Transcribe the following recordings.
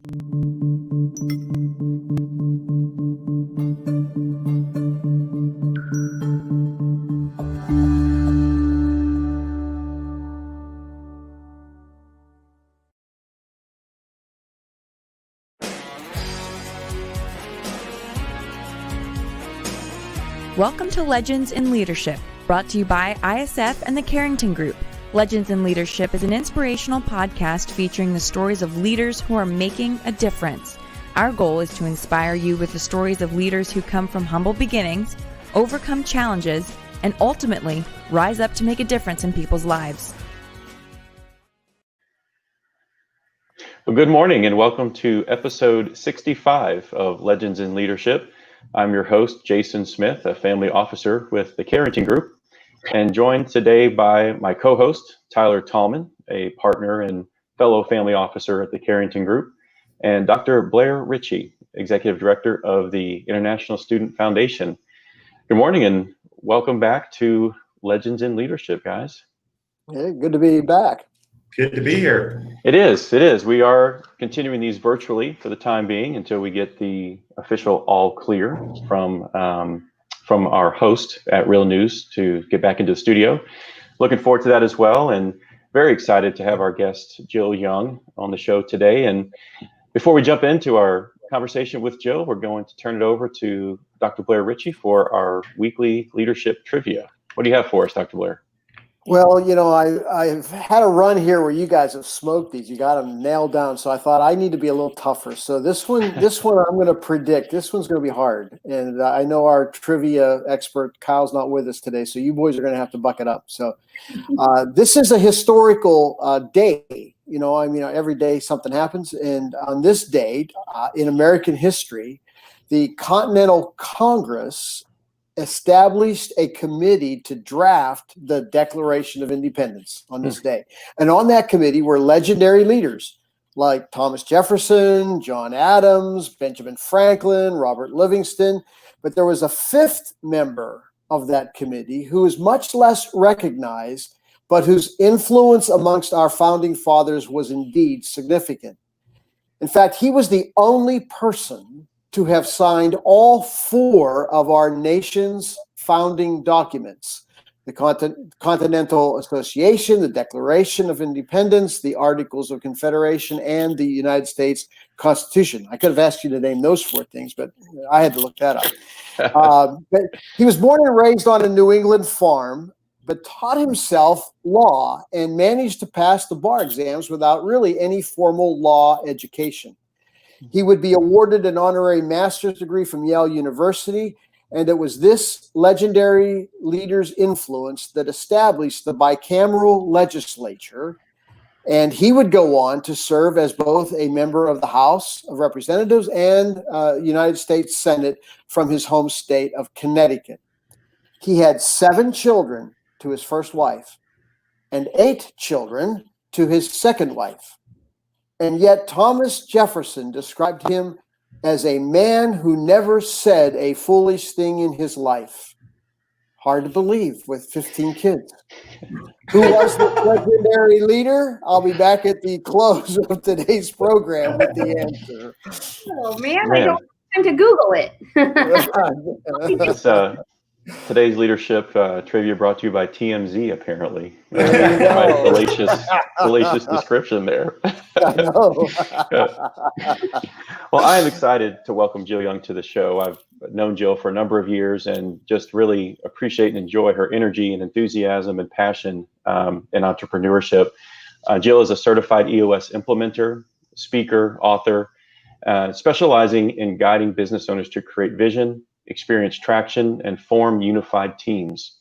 Welcome to Legends in Leadership, brought to you by ISF and the Carrington Group. Legends in Leadership is an inspirational podcast featuring the stories of leaders who are making a difference. Our goal is to inspire you with the stories of leaders who come from humble beginnings, overcome challenges, and ultimately rise up to make a difference in people's lives. Well, good morning and welcome to episode 65 of Legends in Leadership. I'm your host, Jason Smith, a family officer with the Carrington Group, and joined today by my co-host, Tyler Tallman, a partner and fellow family officer at the Carrington Group, and Dr. Blair Ritchie, Executive Director of the International Student Foundation. Good morning and welcome back to Legends in Leadership, guys. Hey, good to be back. Good to be here. It is. We are continuing these virtually for the time being until we get the official all clear from our host at Real News to get back into the studio. Looking forward to that as well, and very excited to have our guest Jill Young on the show today. And before we jump into our conversation with Jill, we're going to turn it over to Dr. Blair Ritchie for our weekly leadership trivia. What do you have for us, Dr. Blair? Well, I've had a run here where you guys have smoked these. You got them nailed down. So I thought I need to be a little tougher. So this one I'm going to predict. This one's going to be hard. And I know our trivia expert, Kyle's not with us today. So you boys are going to have to buck it up. So this is a historical day. Every day something happens. And on this day in American history, the Continental Congress established a committee to draft the Declaration of Independence on this day. And on that committee were legendary leaders like Thomas Jefferson, John Adams, Benjamin Franklin, Robert Livingston. But there was a fifth member of that committee who is much less recognized, but whose influence amongst our founding fathers was indeed significant. In fact, he was the only person to have signed all four of our nation's founding documents: the Continental Association, the Declaration of Independence, the Articles of Confederation, and the United States Constitution. I could have asked you to name those four things, but I had to look that up. But he was born and raised on a New England farm, but taught himself law and managed to pass the bar exams without really any formal law education. He would be awarded an honorary master's degree from Yale University, and it was this legendary leader's influence that established the bicameral legislature. And he would go on to serve as both a member of the House of Representatives and United States Senate from his home state of Connecticut. He had 7 children to his first wife and 8 children to his second wife. And yet Thomas Jefferson described him as a man who never said a foolish thing in his life. Hard to believe with 15 kids. Who was the legendary leader? I'll be back at the close of today's program with the answer. Oh, man. I don't have time to Google it. Today's leadership trivia brought to you by TMZ, apparently. Fallacious description there. I know. Well, I am excited to welcome Jill Young to the show. I've known Jill for a number of years and just really appreciate and enjoy her energy and enthusiasm and passion in entrepreneurship. Jill is a certified EOS implementer, speaker, author, specializing in guiding business owners to create vision, experience traction, and form unified teams.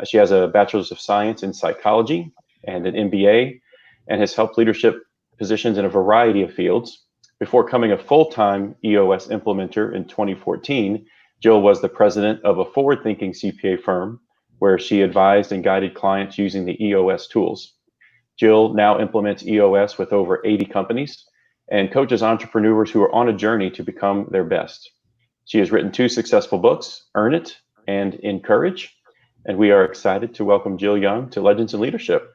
She has a Bachelor's of Science in Psychology and an MBA, and has helped leadership positions in a variety of fields. Before becoming a full-time EOS implementer in 2014, Jill was the president of a forward-thinking CPA firm where she advised and guided clients using the EOS tools. Jill now implements EOS with over 80 companies and coaches entrepreneurs who are on a journey to become their best. She has written 2 successful books, Earn It and Encourage, and we are excited to welcome Jill Young to Legends in Leadership.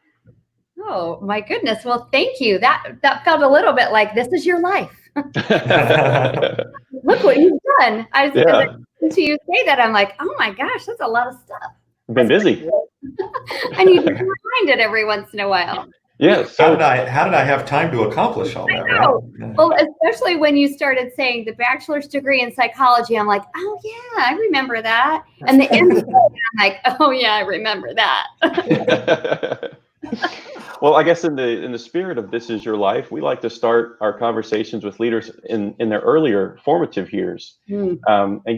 Oh my goodness. Well, thank you. That felt a little bit like this is your life. Look what you've done. As I listen to you say that, I'm like, oh my gosh, that's a lot of stuff. I've been busy. I need to be reminded every once in a while. Yes. How did I have time to accomplish all that? Right? Well, especially when you started saying the bachelor's degree in psychology, I'm like, oh yeah, I remember that. And the end of it, I'm like, oh yeah, I remember that. Well, I guess in the spirit of This Is Your Life, we like to start our conversations with leaders in their earlier formative years, and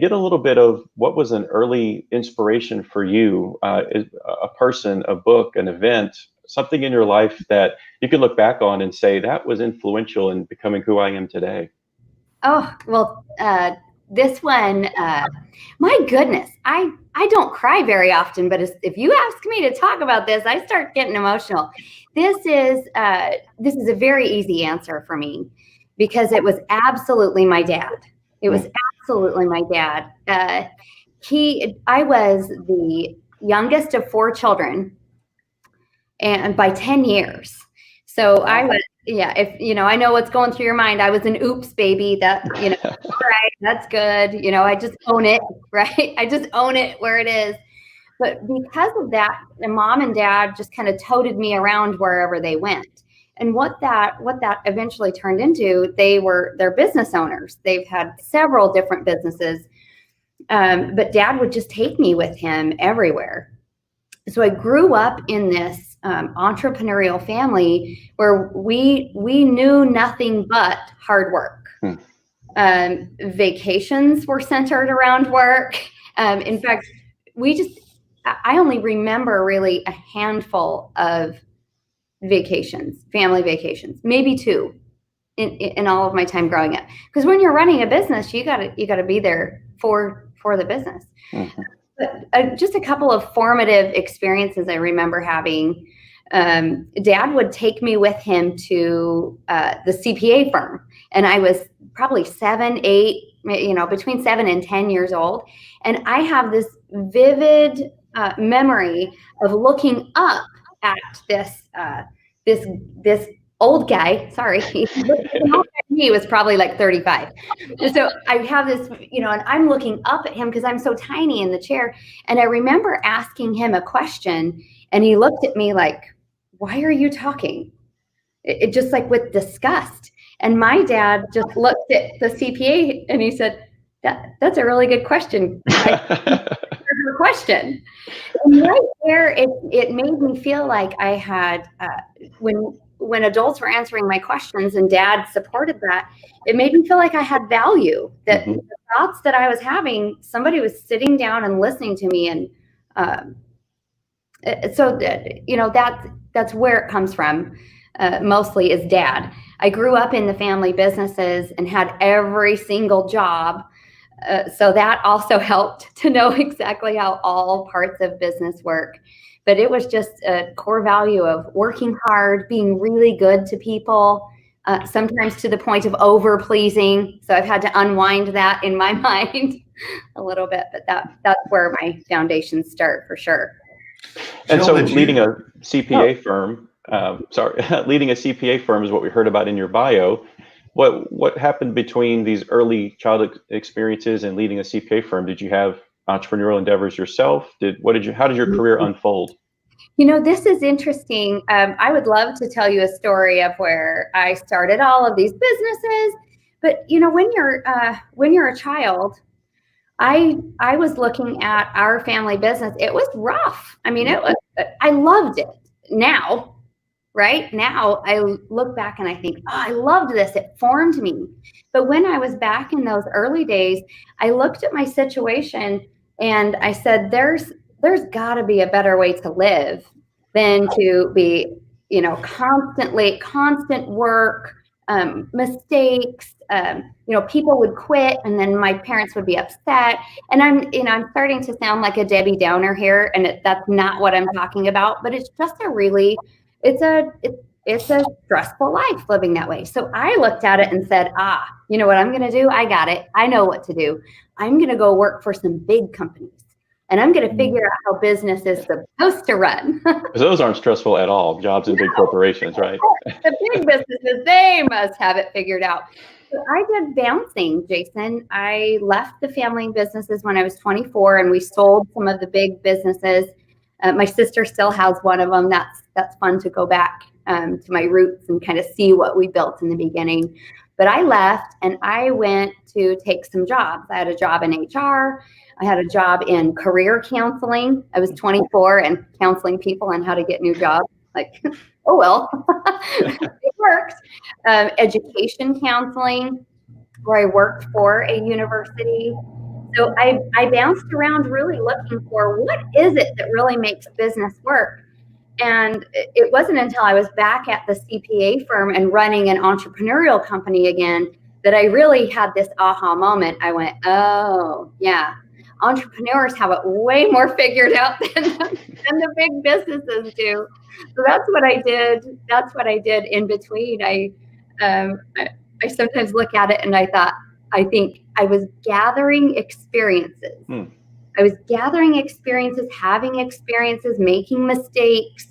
get a little bit of what was an early inspiration for you, a person, a book, an event, something in your life that you can look back on and say that was influential in becoming who I am today. Oh, well, this one, my goodness, I don't cry very often, but if you ask me to talk about this, I start getting emotional. This is a very easy answer for me because it was absolutely my dad. It was absolutely my dad. I was the youngest of 4 children, and by 10 years. So I was, if I know what's going through your mind. I was an oops baby. That, all right, that's good. I just own it, right? I just own it where it is. But because of that, my mom and dad just kind of toted me around wherever they went. And what that eventually turned into, they're business owners. They've had several different businesses. But dad would just take me with him everywhere. So I grew up in this entrepreneurial family where we knew nothing but hard work. Vacations were centered around work. In fact, I only remember really a handful of vacations, family vacations, maybe 2 in all of my time growing up. Because when you're running a business, you gotta be there for the business. But just a couple of formative experiences I remember having. Dad would take me with him to the CPA firm, and I was probably 7, 8, between 7 and 10 years old, and I have this vivid memory of looking up at this old guy. Sorry, he was probably like 35. So I have this, and I'm looking up at him because I'm so tiny in the chair. And I remember asking him a question, and he looked at me like, "Why are you talking?" It just like with disgust. And my dad just looked at the CPA and he said, "That's a really good question." Her question. And right there, it made me feel like I had when adults were answering my questions and dad supported that, it made me feel like I had value, that the thoughts that I was having, somebody was sitting down and listening to me. And so that's where it comes from, mostly is dad. I grew up in the family businesses and had every single job. So that also helped to know exactly how all parts of business work. But it was just a core value of working hard, being really good to people, sometimes to the point of over-pleasing. So I've had to unwind that in my mind a little bit, but that's where my foundations start for sure. And Jill, so leading a CPA firm, leading a CPA firm is what we heard about in your bio. What happened between these early childhood experiences and leading a CPA firm? Did you have entrepreneurial endeavors yourself? How did your career unfold? This is interesting. I would love to tell you a story of where I started all of these businesses, but when you're a child, I was looking at our family business. It was rough. I mean, I loved it. Right now, I look back and I think, oh, I loved this. It formed me. But when I was back in those early days, I looked at my situation and I said, there's got to be a better way to live than to be, constant work, mistakes. People would quit and then my parents would be upset. And I'm starting to sound like a Debbie Downer here, and that's not what I'm talking about. But it's just it's a stressful life living that way. So I looked at it and said, what I'm going to do? I got it. I know what to do. I'm going to go work for some big companies. and I'm going to figure out how business is supposed to run. Because those aren't stressful at all, jobs in big corporations, right? The big businesses, they must have it figured out. So I did bouncing, Jason. I left the family businesses when I was 24, and we sold some of the big businesses. My sister still has one of them. That's fun to go back to my roots and kind of see what we built in the beginning. But I left and I went to take some jobs. I had a job in HR. I had a job in career counseling. I was 24 and counseling people on how to get new jobs. Like, oh, well, it worked. Education counseling, where I worked for a university. So I bounced around really looking for what is it that really makes business work. And it wasn't until I was back at the CPA firm and running an entrepreneurial company again that I really had this aha moment. I went, oh, yeah, entrepreneurs have it way more figured out than the big businesses do. So that's what I did. That's what I did in between. I sometimes look at it and I think I was gathering experiences. I was gathering experiences, having experiences, making mistakes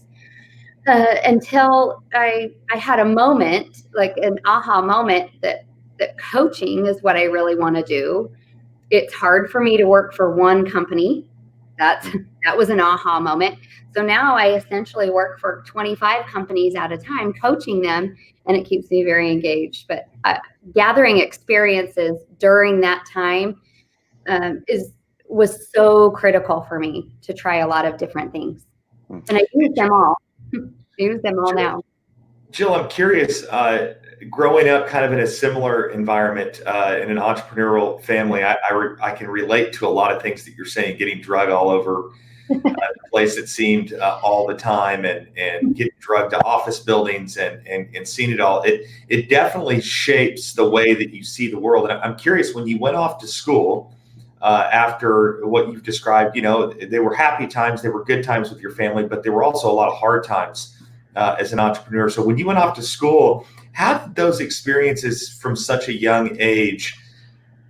until I had a moment, like an aha moment that coaching is what I really want to do. It's hard for me to work for one company. That was an aha moment. So now I essentially work for 25 companies at a time, coaching them, and it keeps me very engaged. But gathering experiences during that time was so critical for me to try a lot of different things. And I use them all. Now. Jill, I'm curious, growing up kind of in a similar environment, in an entrepreneurial family, I can relate to a lot of things that you're saying, getting drug all over the place, it seemed, all the time, and getting drugged to office buildings and seeing it all. It definitely shapes the way that you see the world. And I'm curious, when you went off to school, after what you've described, there were happy times, there were good times with your family, but there were also a lot of hard times as an entrepreneur. So when you went off to school, how did those experiences from such a young age,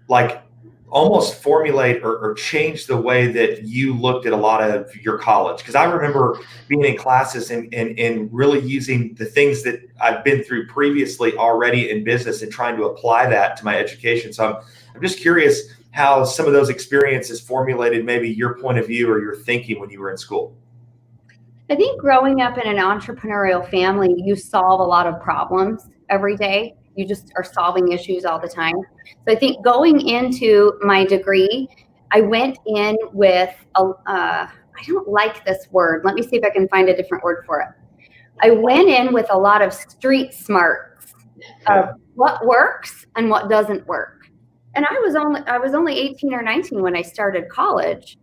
like, almost formulate or change the way that you looked at a lot of your college? Because I remember being in classes and really using the things that I've been through previously already in business and trying to apply that to my education. So I'm just curious how some of those experiences formulated maybe your point of view or your thinking when you were in school. I think growing up in an entrepreneurial family, you solve a lot of problems every day. You just are solving issues all the time. So I think going into my degree, I went in with, I don't like this word. Let me see if I can find a different word for it. I went in with a lot of street smarts of what works and what doesn't work. And I was only 18 or 19 when I started college.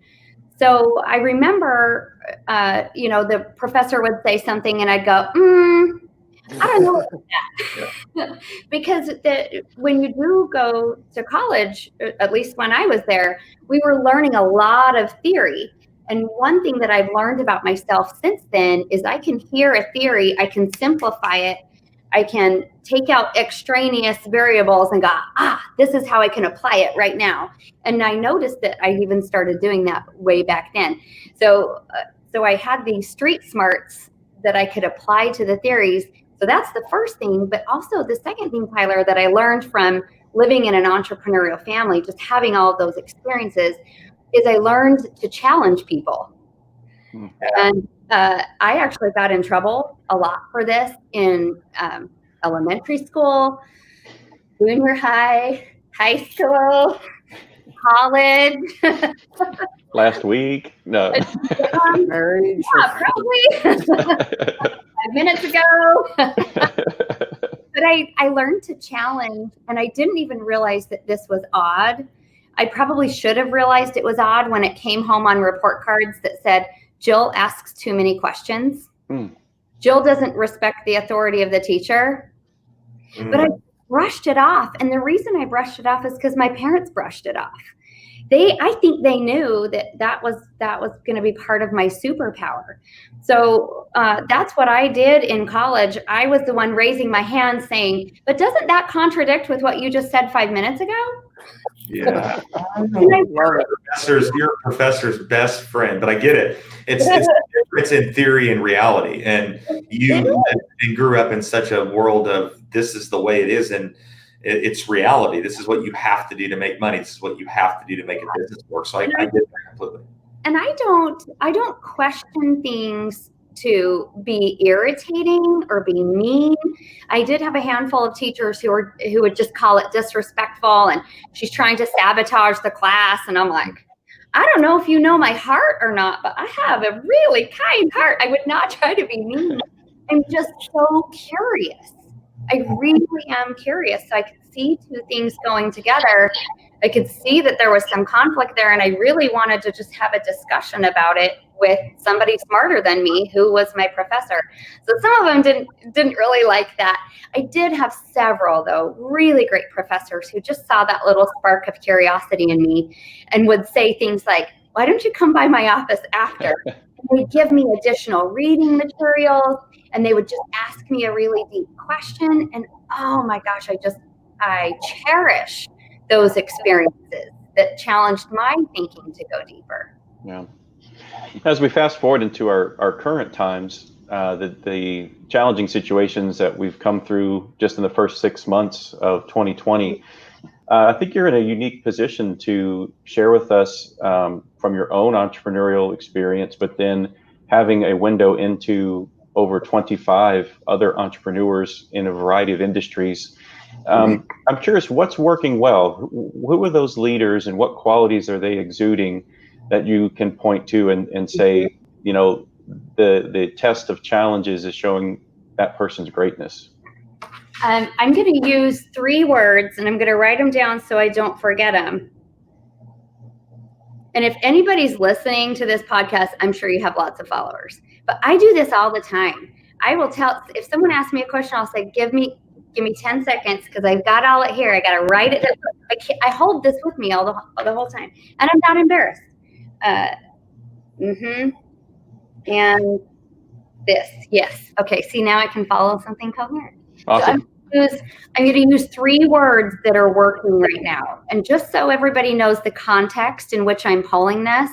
So I remember, the professor would say something and I'd go, I don't know about that. Because when you do go to college, at least when I was there, we were learning a lot of theory. And one thing that I've learned about myself since then is I can hear a theory, I can simplify it, I can take out extraneous variables and go, this is how I can apply it right now. And I noticed that I even started doing that way back then. So I had these street smarts that I could apply to the theories. So that's the first thing. But also the second thing, Tyler, that I learned from living in an entrepreneurial family, just having all of those experiences, is I learned to challenge people. And I actually got in trouble a lot for this in elementary school, junior high, high school, college. Last week? No. Marriage? Yeah, probably 5 minutes ago. But I learned to challenge, and I didn't even realize that this was odd. I probably should have realized it was odd when it came home on report cards that said, Jill asks too many questions. Jill doesn't respect the authority of the teacher. But I brushed it off. And the reason I brushed it off is because my parents brushed it off. I think they knew that was going to be part of my superpower. So that's what I did in college. I was the one raising my hand saying, but doesn't that contradict with what you just said 5 minutes ago? Yeah. Love it. You're a professor's best friend, but I get it. It's in theory and reality. And you lived and grew up in such a world of this is the way it is. And it's reality. This is what you have to do to make money. This is what you have to do to make a business work. So I get that completely. And I don't question things to be irritating or be mean. I did have a handful of teachers who would just call it disrespectful and she's trying to sabotage the class. And I'm like, I don't know if you know my heart or not, but I have a really kind heart. I would not try to be mean. I'm just so curious. I really am curious. So I could see two things going together. I could see that there was some conflict there, and I really wanted to just have a discussion about it with somebody smarter than me, who was my professor. So some of them didn't really like that. I did have several, though, really great professors who just saw that little spark of curiosity in me and would say things like, why don't you come by my office after? And they'd give me additional reading materials, and they would just ask me a really deep question. And oh my gosh, I cherish those experiences that challenged my thinking to go deeper. Yeah. As we fast forward into our current times, the challenging situations that we've come through just in the first 6 months of 2020, I think you're in a unique position to share with us from your own entrepreneurial experience, but then having a window into over 25 other entrepreneurs in a variety of industries. I'm curious, what's working well? Who are those leaders and what qualities are they exuding that you can point to and say, you know, the test of challenges is showing that person's greatness? I'm going to use 3 words, and I'm going to write them down so I don't forget them. And if anybody's listening to this podcast, I'm sure you have lots of followers. But I do this all the time. I will tell, if someone asks me a question, I'll say, give me 10 seconds because I've got all it here. I got to write it down. I hold this with me the whole time. And I'm not embarrassed. And this, yes. Okay, see, now I can follow something coherent. Awesome. So I'm going to use 3 words that are working right now. And just so everybody knows the context in which I'm pulling this,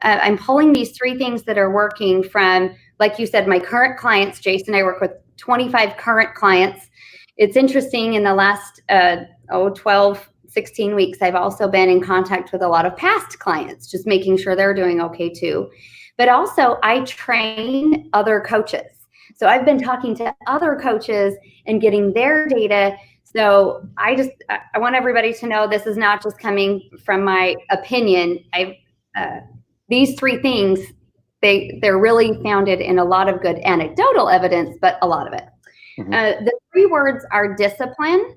I'm pulling these 3 things that are working from, like you said, my current clients. Jason, I work with 25 current clients. It's interesting, in the last 12, 16 weeks, I've also been in contact with a lot of past clients, just making sure they're doing okay too. But also I train other coaches. So I've been talking to other coaches and getting their data. So I want everybody to know this is not just coming from my opinion. These 3 things, they're really founded in a lot of good anecdotal evidence, but a lot of it. The 3 words are discipline,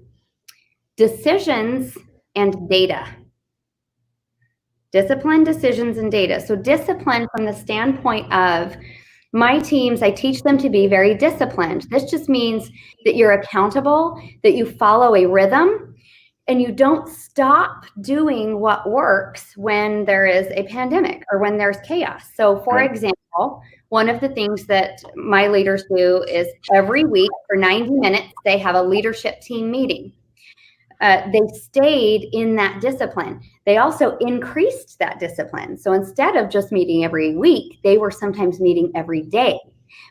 decisions, and data. Discipline, decisions, and data. So discipline from the standpoint of my teams, I teach them to be very disciplined. This just means that you're accountable, that you follow a rhythm, and you don't stop doing what works when there is a pandemic or when there's chaos. So for example, one of the things that my leaders do is every week for 90 minutes, they have a leadership team meeting. They stayed in that discipline. They also increased that discipline. So instead of just meeting every week, they were sometimes meeting every day.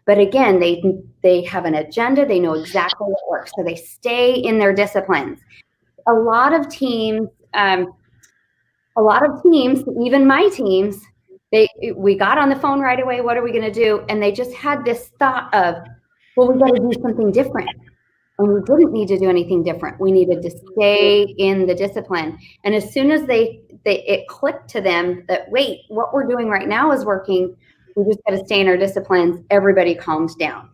But again, they have an agenda. They know exactly what works. So they stay in their disciplines. A lot of teams, even my teams, we got on the phone right away. What are we going to do? And they just had this thought of, well, we got to do something different. And we didn't need to do anything different. We needed to stay in the discipline. And as soon as it clicked to them that, wait, what we're doing right now is working. We just got to stay in our disciplines. Everybody calms down.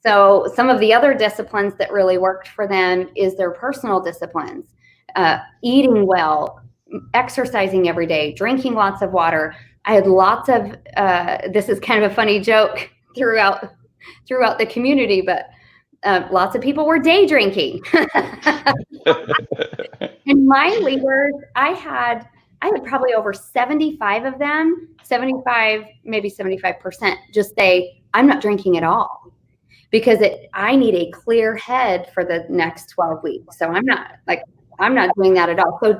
So some of the other disciplines that really worked for them is their personal disciplines, eating well, exercising every day, drinking lots of water. I had lots of, this is kind of a funny joke throughout the community, but lots of people were day drinking. And my leaders, I had probably over 75 of them, 75, maybe 75% just say, I'm not drinking at all because I need a clear head for the next 12 weeks. So I'm not I'm not doing that at all. So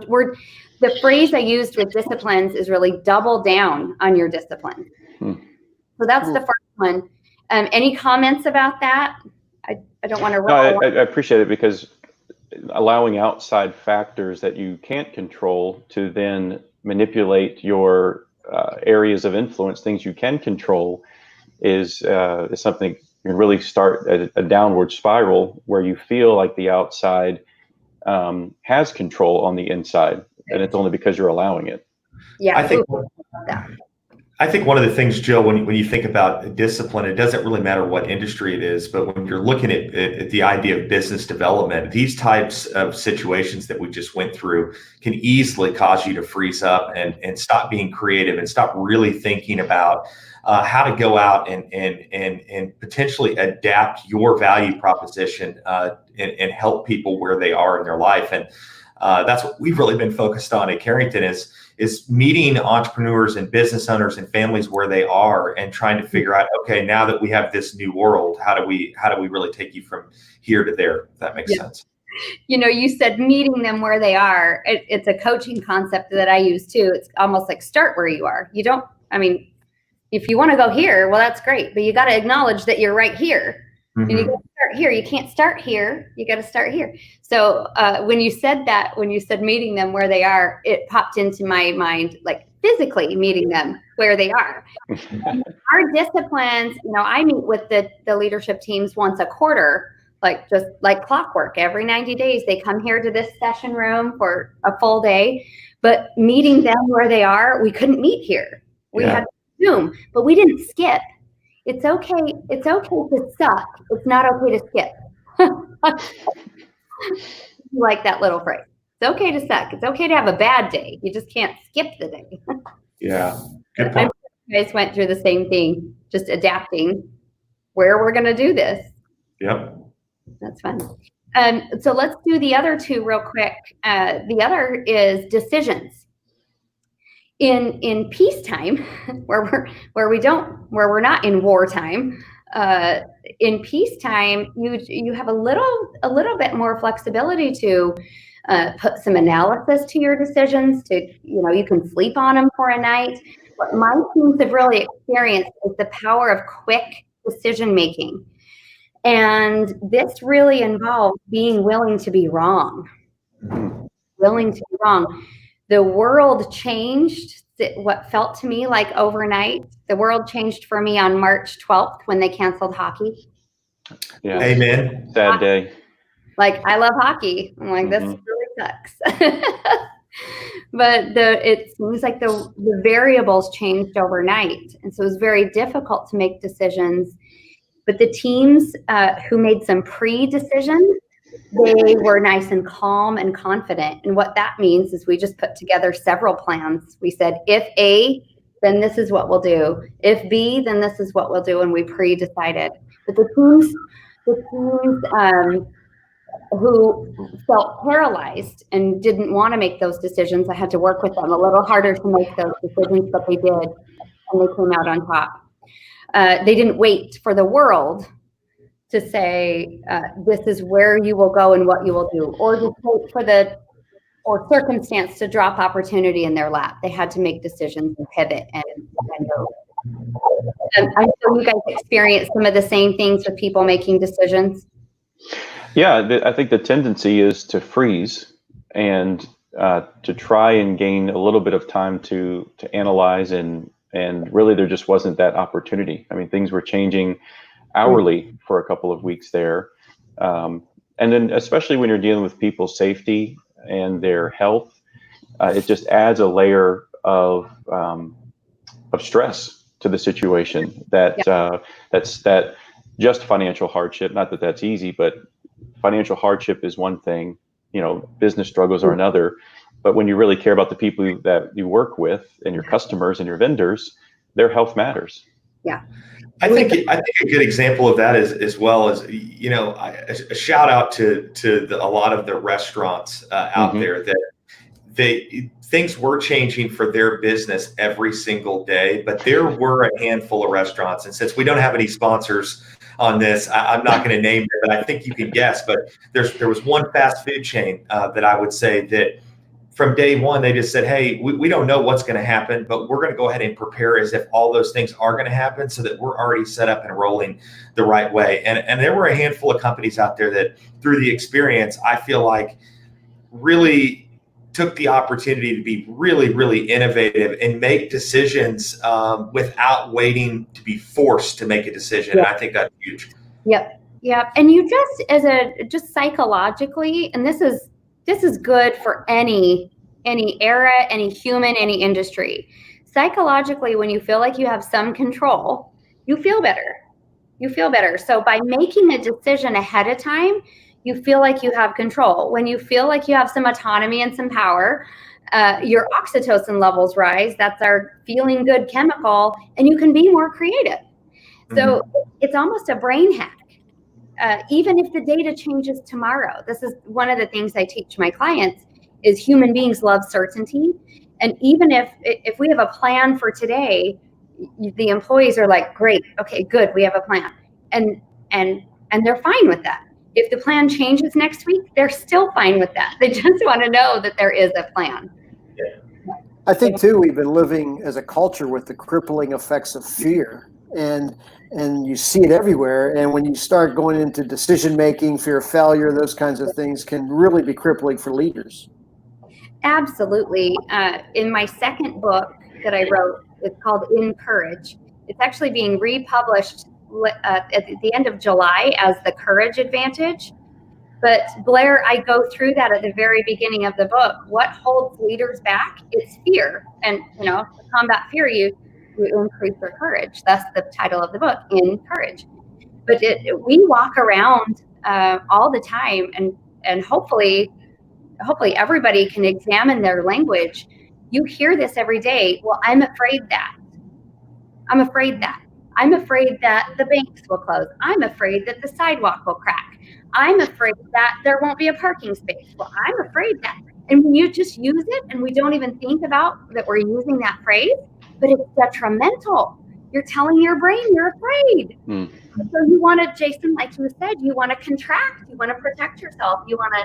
the phrase I used with disciplines is really double down on your discipline. So that's the first one. Any comments about that? I don't want to. No, I appreciate it, because allowing outside factors that you can't control to then manipulate your areas of influence, things you can control, is something you can really start a downward spiral where you feel like the outside has control on the inside, and it's only because you're allowing it. Yeah, I think one of the things, Jill, when you think about discipline, it doesn't really matter what industry it is, but when you're looking at the idea of business development, these types of situations that we just went through can easily cause you to freeze up and stop being creative and stop really thinking about how to go out and potentially adapt your value proposition and help people where they are in their life. And that's what we've really been focused on at Carrington is meeting entrepreneurs and business owners and families where they are and trying to figure out, okay, now that we have this new world, how do we really take you from here to there? If that makes sense. You know, you said meeting them where they are. It's a coaching concept that I use too. It's almost like start where you are. If you want to go here, well, that's great, but you got to acknowledge that you're right here. And you got to start here. You can't start here. You got to start here. So when you said meeting them where they are, it popped into my mind, like physically meeting them where they are. Our disciplines, I meet with the leadership teams once a quarter, just like clockwork. Every 90 days, they come here to this session room for a full day. But meeting them where they are, we couldn't meet here. We had Zoom, but we didn't skip. It's okay. It's okay to suck. It's not okay to skip. Like that little phrase. It's okay to suck. It's okay to have a bad day. You just can't skip the day. Yeah. Good point. You guys went through the same thing, just adapting where we're going to do this. Yep. That's fun. So let's do the other two real quick. The other is decisions. In peacetime, where we're not in wartime, in peacetime, you have a little bit more flexibility to put some analysis to your decisions. You can sleep on them for a night. What my teams have really experienced is the power of quick decision making, and this really involves being willing to be wrong. Willing to be wrong. The world changed, what felt to me like overnight. The world changed for me on March 12th when they canceled hockey. Yeah. Amen. Sad day. I love hockey. I'm like, this really sucks. But it seems like the variables changed overnight. And so it was very difficult to make decisions. But the teams who made some pre-decisions, they were nice and calm and confident. And what that means is we just put together several plans. We said, if A, then this is what we'll do. If B, then this is what we'll do. And we pre-decided. But the teams who felt paralyzed and didn't want to make those decisions, I had to work with them a little harder to make those decisions, but they did. And they came out on top. They didn't wait for the world to say, this is where you will go and what you will do, or just wait for circumstance to drop opportunity in their lap. They had to make decisions and pivot and go. I'm sure you guys experience some of the same things with people making decisions. Yeah, I think the tendency is to freeze and to try and gain a little bit of time to analyze, and really there just wasn't that opportunity. I mean, things were changing hourly for a couple of weeks there. And then especially when you're dealing with people's safety and their health, it just adds a layer of stress to the situation that's just financial hardship. Not that that's easy, but financial hardship is one thing, business struggles are another. But when you really care about the people that you work with and your customers and your vendors, their health matters. Yeah. I think a good example of that is, as well as, a shout out to a lot of the restaurants out there that things were changing for their business every single day, but there were a handful of restaurants. And since we don't have any sponsors on this. I'm not going to name it, but I think you can guess. But there was one fast food chain that I would say that from day one, they just said, hey, we don't know what's going to happen, but we're going to go ahead and prepare as if all those things are going to happen so that we're already set up and rolling the right way. And there were a handful of companies out there that through the experience, I feel like really took the opportunity to be really, really innovative and make decisions without waiting to be forced to make a decision. Yep. And I think that's huge. Yep. And you just psychologically, and this is good for any era, any human, any industry. Psychologically, when you feel like you have some control, you feel better. So by making a decision ahead of time, you feel like you have control. When you feel like you have some autonomy and some power, your oxytocin levels rise. That's our feeling good chemical, and you can be more creative. So it's almost a brain hack. Even if the data changes tomorrow, this is one of the things I teach my clients is human beings love certainty. And even if we have a plan for today, the employees are like, great, okay, good, we have a plan. And they're fine with that. If the plan changes next week, they're still fine with that. They just want to know that there is a plan. Yeah. I think too, we've been living as a culture with the crippling effects of fear, and you see it everywhere. And when you start going into decision making, fear of failure, those kinds of things can really be crippling for leaders. Absolutely. In my second book that I wrote, it's called In Courage. It's actually being republished at the end of July as The Courage Advantage. But Blair, I go through that at the very beginning of the book. What holds leaders back? It's fear. And, to combat fear, you increase their courage. That's the title of the book, In Courage. But we walk around all the time, and hopefully everybody can examine their language. You hear this every day. Well, I'm afraid that. I'm afraid that the banks will close. I'm afraid that the sidewalk will crack. I'm afraid that there won't be a parking space. Well, I'm afraid that. And when you just use it and we don't even think about that we're using that phrase, but it's detrimental. You're telling your brain you're afraid. So you want to, Jason, like you said, you want to contract. You want to protect yourself. You want to,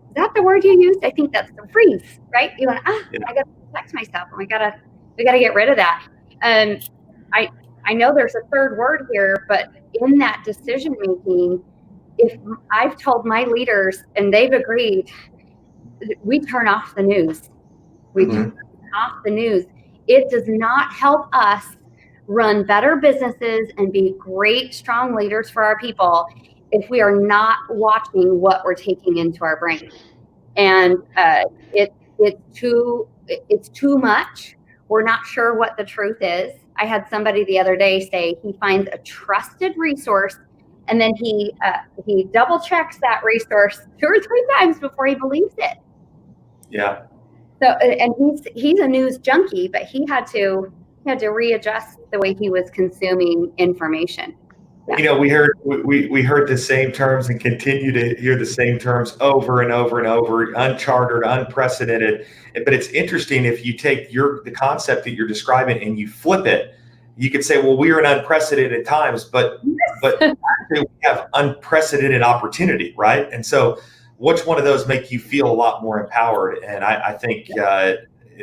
is that the word you used? I think that's the freeze, right? You want to, I got to protect myself. And we got to get rid of that. I know there's a third word here, but in that decision making, if I've told my leaders and they've agreed, we turn off the news. We turn off the news. It does not help us run better businesses and be great, strong leaders for our people if we are not watching what we're taking into our brain. And it's too much. We're not sure what the truth is. I had somebody the other day say he finds a trusted resource and then he double checks that resource 2 or 3 times before he believes it. Yeah. So, and he's a news junkie, but he had to readjust the way he was consuming information. Yeah. We heard the same terms and continue to hear the same terms over and over and over, uncharted, unprecedented. But it's interesting if you take the concept that you're describing and you flip it, you could say, well, we are in unprecedented times, but actually we have unprecedented opportunity, right? And so which one of those make you feel a lot more empowered? And I think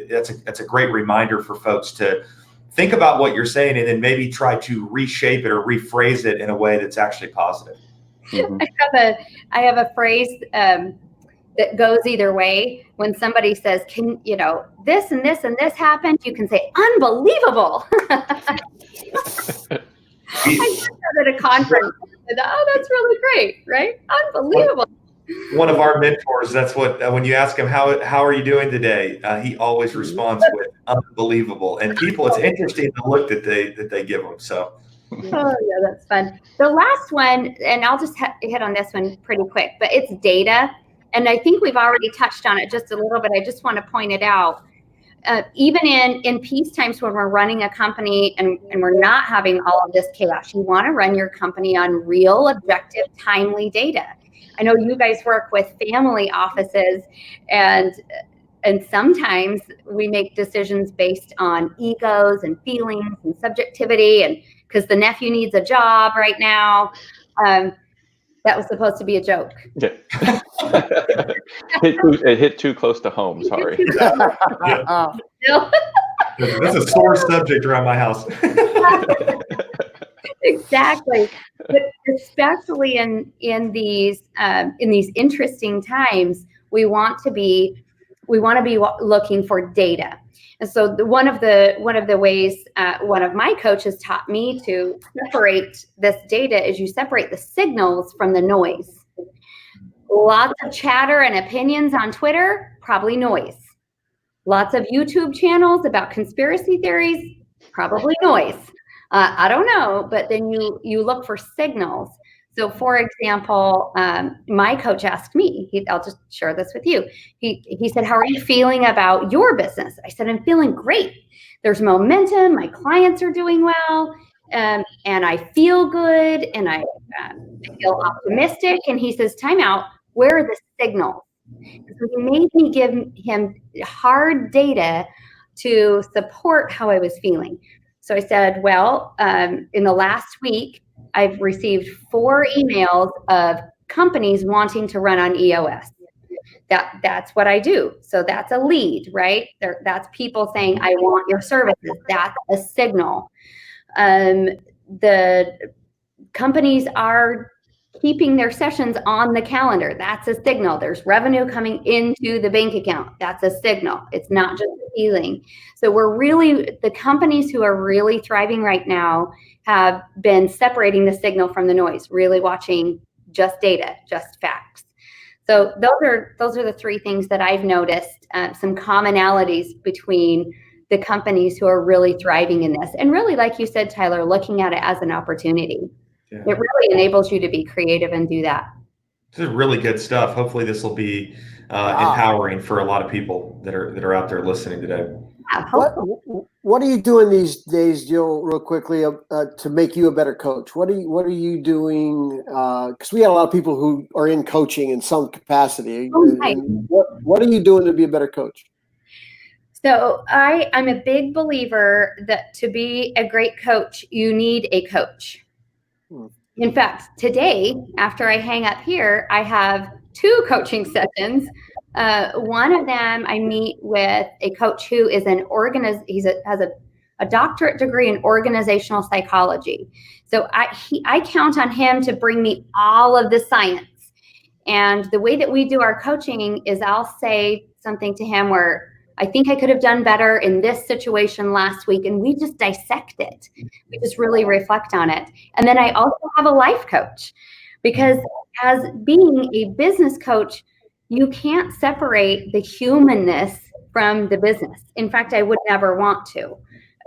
that's a great reminder for folks to think about what you're saying and then maybe try to reshape it or rephrase it in a way that's actually positive. I have a phrase that goes either way. When somebody says, this and this and this happened, you can say, unbelievable. I did that at a conference. And, that's really great, right? Unbelievable. One of our mentors, that's what, when you ask him, how are you doing today? He always responds with unbelievable. And people, it's interesting the look that they give them. So. Oh yeah, that's fun. The last one, and I'll just hit on this one pretty quick, but it's data. And I think we've already touched on it just a little bit. I just want to point it out. Even in peace times when we're running a company and we're not having all of this chaos, you want to run your company on real, objective, timely data. I know you guys work with family offices, and And sometimes we make decisions based on egos and feelings and subjectivity, and because the nephew needs a job right now. That was supposed to be a joke. Yeah. It hit too close to home. Sorry. That's a sore subject around my house. Exactly. But especially in these interesting times, we want to be looking for data. And so one of the ways one of my coaches taught me to separate this data is you separate the signals from the noise. Lots of chatter and opinions on Twitter, probably noise. Lots of YouTube channels about conspiracy theories, probably noise. I don't know, but then you look for signals. So, for example, my coach asked me, I'll just share this with you. He said, how are you feeling about your business? I said, I'm feeling great. There's momentum. My clients are doing well. And I feel good. And I feel optimistic. And he says, time out. Where are the signals? So he made me give him hard data to support how I was feeling. So I said, well, in the last week, I've received 4 emails of companies wanting to run on EOS. That's what I do. So that's a lead, right? That's people saying, I want your services. That's a signal. The companies are keeping their sessions on the calendar. That's a signal. There's revenue coming into the bank account. That's a signal. It's not just a feeling. So the companies who are really thriving right now have been separating the signal from the noise, really watching just data, just facts. So those are the 3 things that I've noticed, some commonalities between the companies who are really thriving in this. And really, like you said, Tyler, looking at it as an opportunity. Yeah. It really enables you to be creative and do that. This is really good stuff. Hopefully this will be empowering for a lot of people that are out there listening today. Yeah, what are you doing these days, Jill, real quickly, to make you a better coach? What are you doing? Because we got a lot of people who are in coaching in some capacity. What are you doing to be a better coach? So I'm a big believer that to be a great coach, you need a coach. In fact, today, after I hang up here, I have 2 coaching sessions. One of them, I meet with a coach who is has a doctorate degree in organizational psychology. So I count on him to bring me all of the science. And the way that we do our coaching is I'll say something to him where I think I could have done better in this situation last week. And we just dissect it. We just really reflect on it. And then I also have a life coach, because as being a business coach, you can't separate the humanness from the business. In fact, I would never want to.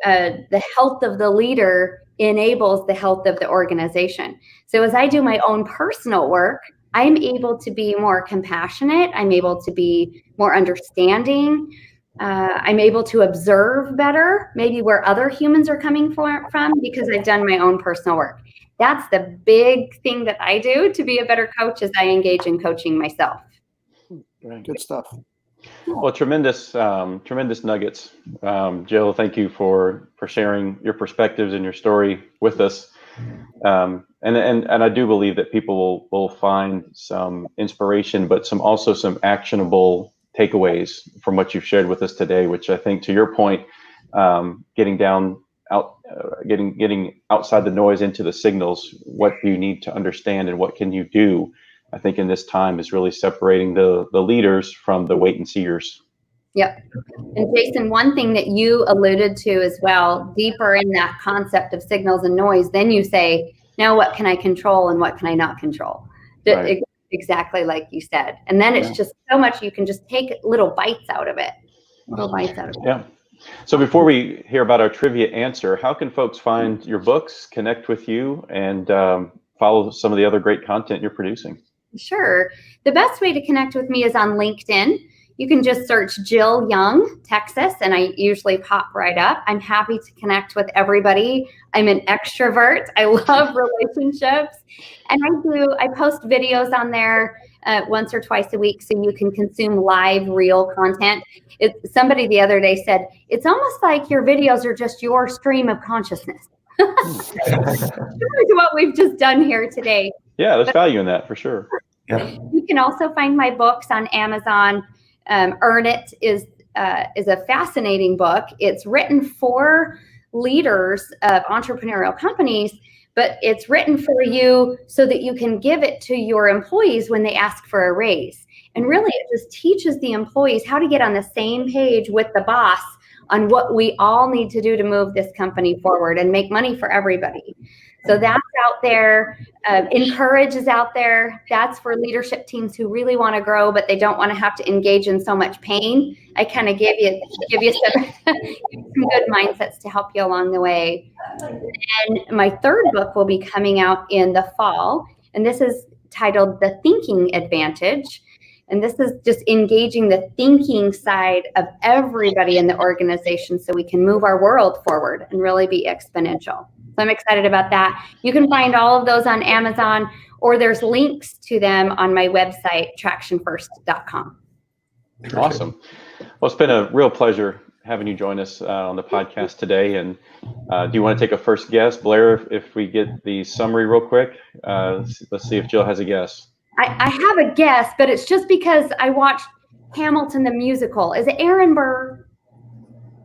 The health of the leader enables the health of the organization. So as I do my own personal work, I'm able to be more compassionate. I'm able to be more understanding. I'm able to observe better, maybe where other humans are coming from, because I've done my own personal work. That's the big thing that I do to be a better coach, is I engage in coaching myself. Good stuff. Well, tremendous nuggets. Jill, thank you for sharing your perspectives and your story with us. And I do believe that people will find some inspiration, but some actionable takeaways from what you've shared with us today, which I think, to your point, getting outside the noise into the signals, what do you need to understand and what can you do, I think in this time is really separating the leaders from the wait and seers. Yep. And Jason, one thing that you alluded to as well, deeper in that concept of signals and noise, then you say, now what can I control and what can I not control? Right. Exactly like you said. And then it's just so much, you can just take little bites out of it. Yeah. So before we hear about our trivia answer, how can folks find your books, connect with you, and follow some of the other great content you're producing? Sure. The best way to connect with me is on LinkedIn. You can just search Jill Young, Texas, and I usually pop right up. I'm happy to connect with everybody. I'm an extrovert. I love relationships. And I post videos on there once or twice a week so you can consume live, real content. Somebody the other day said, it's almost like your videos are just your stream of consciousness. Similar to what we've just done here today. Yeah, there's value in that for sure. Yeah. You can also find my books on Amazon. Earn It is a fascinating book. It's written for leaders of entrepreneurial companies, but it's written for you so that you can give it to your employees when they ask for a raise. And really, it just teaches the employees how to get on the same page with the boss on what we all need to do to move this company forward and make money for everybody. So that's out there. Encourage is out there. That's for leadership teams who really want to grow, but they don't want to have to engage in so much pain. I kind of give you some good mindsets to help you along the way. And my third book will be coming out in the fall, and this is titled The Thinking Advantage. And this is just engaging the thinking side of everybody in the organization so we can move our world forward and really be exponential. So I'm excited about that. You can find all of those on Amazon, or there's links to them on my website, tractionfirst.com. Awesome. Well, it's been a real pleasure having you join us on the podcast today. And do you want to take a first guess, Blair, if we get the summary real quick? Let's see if Jill has a guess. I have a guess, but it's just because I watched Hamilton the musical. Is it Aaron Burr?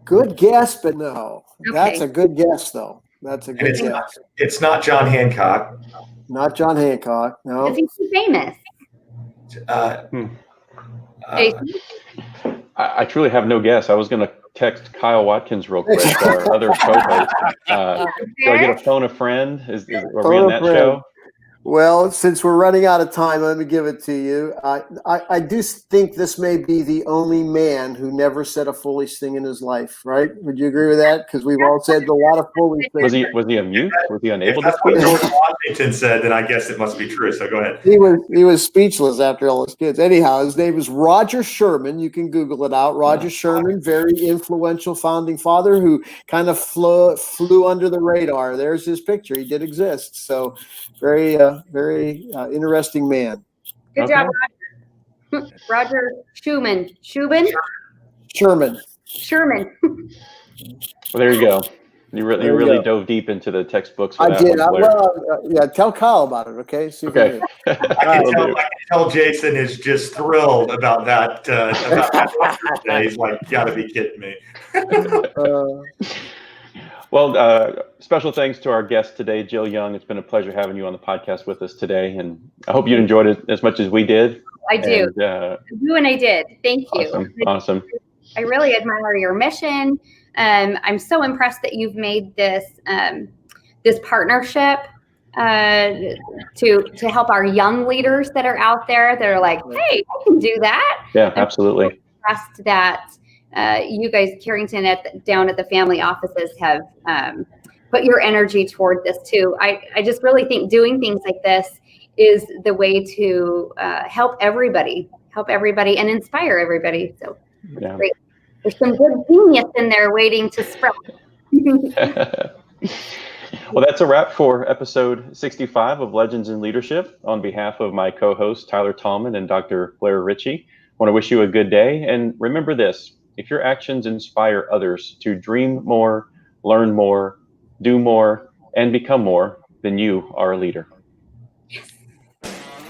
Good guess, but no. Okay. That's a good guess, though. That's a good guess. It's not John Hancock. Not John Hancock. No. Is he too famous? Jason? I truly have no guess. I was going to text Kyle Watkins real quick, our other co-host. Do I get a phone a friend? Are we on that show? Well, since we're running out of time, let me give it to you. I do think this may be the only man who never said a foolish thing in his life, right? Would you agree with that? Because we've all said a lot of foolish things. Was he a mute? Was he unable to If that's what speak? George Washington said, then I guess it must be true. So go ahead. He was speechless after all his kids. Anyhow, his name is Roger Sherman. You can Google it out. Roger Sherman, very influential founding father who kind of flew under the radar. There's his picture. He did exist. So very interesting man. Good job, Roger. Roger Sherman. Sherman. Well, there you go. You really dove deep into the textbooks. I did. Tell Kyle about it, okay? See if Okay. I can tell Jason is just thrilled about that. He's like, you got to be kidding me. Well, special thanks to our guest today, Jill Young. It's been a pleasure having you on the podcast with us today, and I hope you enjoyed it as much as we did. I do. And, I did. Thank you. Awesome. I really admire your mission. I'm so impressed that you've made this this partnership to help our young leaders that are out there that are like, hey, I can do that. Yeah, absolutely. I'm impressed that you guys, Carrington, down at the family offices have put your energy toward this too. I just really think doing things like this is the way to help everybody and inspire everybody. So Yeah. great. There's some good genius in there waiting to sprout. Well, that's a wrap for episode 65 of Legends in Leadership. On behalf of my co-hosts, Tyler Tallman and Dr. Blair Ritchie, I want to wish you a good day. And remember this, if your actions inspire others to dream more, learn more, do more, and become more, then you are a leader.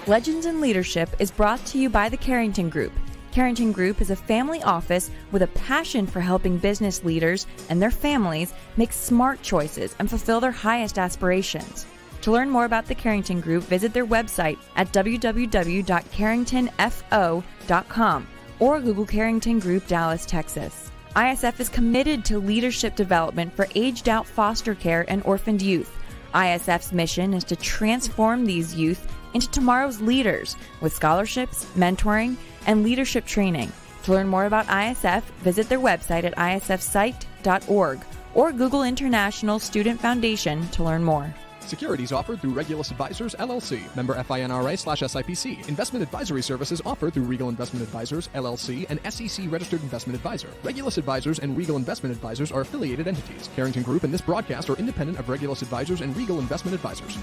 Legends in Leadership is brought to you by the Carrington Group. Carrington Group is a family office with a passion for helping business leaders and their families make smart choices and fulfill their highest aspirations. To learn more about the Carrington Group, visit their website at www.carringtonfo.com or Google Carrington Group Dallas, Texas. ISF is committed to leadership development for aged-out foster care and orphaned youth. ISF's mission is to transform these youth into tomorrow's leaders with scholarships, mentoring, and leadership training. To learn more about ISF, visit their website at isfsite.org or Google International Student Foundation to learn more. Securities offered through Regulus Advisors, LLC. Member FINRA/SIPC. Investment advisory services offered through Regal Investment Advisors, LLC, and SEC Registered Investment Advisor. Regulus Advisors and Regal Investment Advisors are affiliated entities. Carrington Group and this broadcast are independent of Regulus Advisors and Regal Investment Advisors.